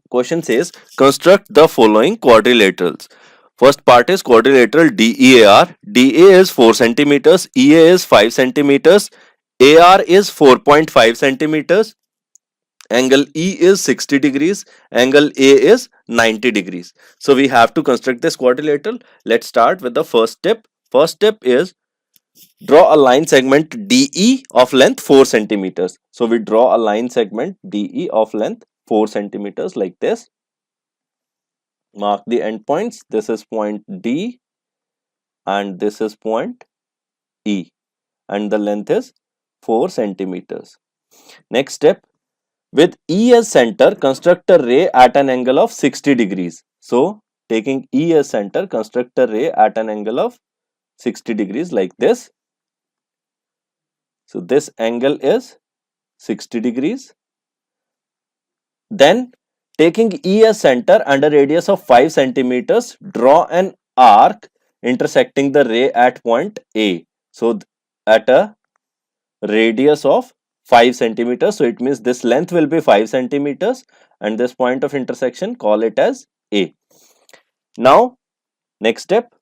Question says construct the following quadrilaterals. First part is quadrilateral DEAR. DA is 4 centimeters, EA is 5 centimeters, AR is 4.5 centimeters, angle E is 60 degrees, angle A is 90 degrees. So we have to construct this quadrilateral. Let's start with the first step. First step is draw a line segment DE of length 4 centimeters. So we draw a line segment DE of length 4 centimeters like this. Mark the endpoints. This is point D and this is point E, and the length is 4 centimeters. Next step, with E as center, construct a ray at an angle of 60 degrees. So taking E as center, construct a ray at an angle of 60 degrees like this. So this angle is 60 degrees. Then taking E as center and a radius of 5 centimeters, draw an arc intersecting the ray at point A. So at a radius of 5 centimeters. So it means this length will be 5 centimeters and this point of intersection, call it as A. Now next step,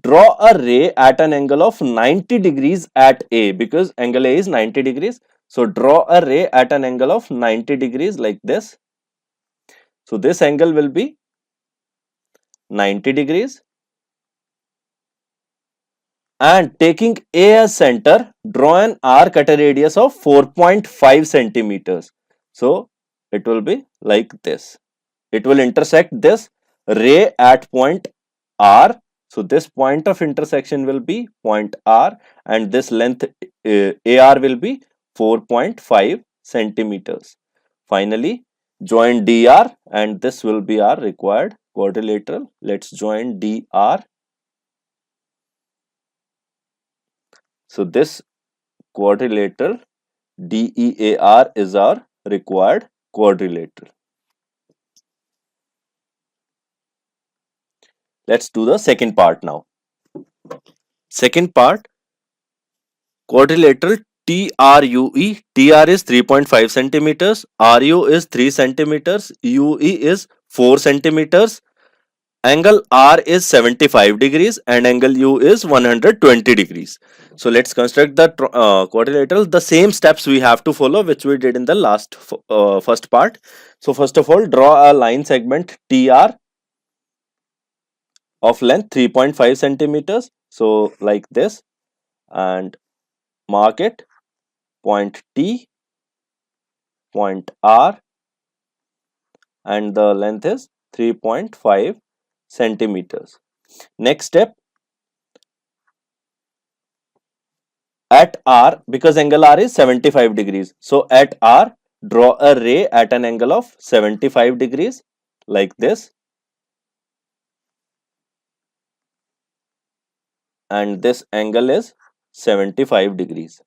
draw a ray at an angle of 90 degrees at A, because angle A is 90 degrees. So draw a ray at an angle of 90 degrees like this. So this angle will be 90 degrees. And taking A as center, draw an arc at a radius of 4.5 centimeters. So it will be like this. It will intersect this ray at point R. So this point of intersection will be point R, and this length AR will be 4.5 centimeters. Finally, join DR, and this will be our required quadrilateral. Let's join DR. So this quadrilateral DEAR is our required quadrilateral. Let's do the second part now. Second part, quadrilateral TRUE. TR is 3.5 centimeters, RU is 3 centimeters, UE is 4 centimeters. Angle R is 75 degrees and angle U is 120 degrees. So let's construct the quadrilateral. The same steps we have to follow which we did in the last first part. So first of all, draw a line segment TR of length 3.5 centimeters. So like this, and mark it, point T, point R, and the length is 3.5 centimeters. Next step, at R, because angle R is 75 degrees. So at R, draw a ray at an angle of 75 degrees like this. And this angle is 75 degrees.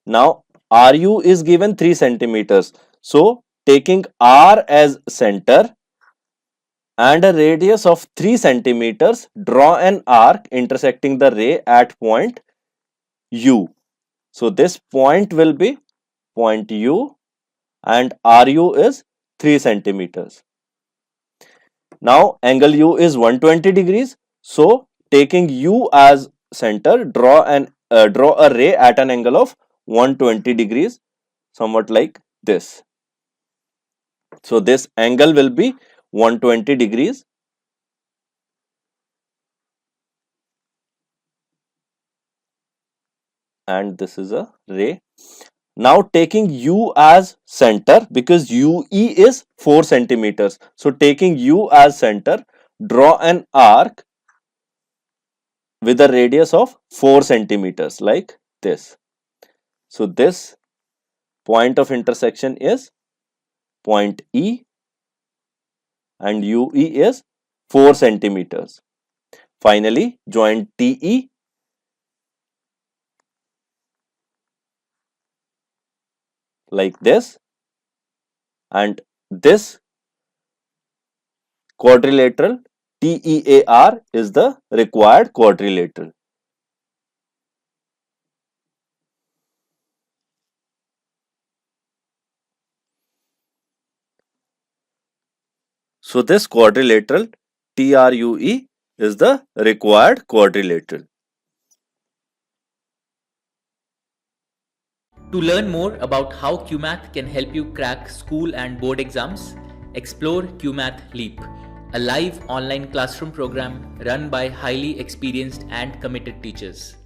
Now RU is given 3 centimeters. So taking R as center and a radius of 3 centimeters, draw an arc intersecting the ray at point U. So this point will be point U and RU is 3 centimeters. Now angle U is 120 degrees. So taking U as center, draw a ray at an angle of 120 degrees, somewhat like this. So this angle will be 120 degrees. And this is a ray. Now taking U as center, because UE is 4 centimeters. So taking U as center, draw an arc with a radius of 4 centimeters like this. So this point of intersection is point E and UE is 4 centimeters. Finally, join TE like this, and this quadrilateral TEAR is the required quadrilateral. So this quadrilateral TRUE is the required quadrilateral. To learn more about how QMath can help you crack school and board exams, explore QMath Leap, a live online classroom program run by highly experienced and committed teachers.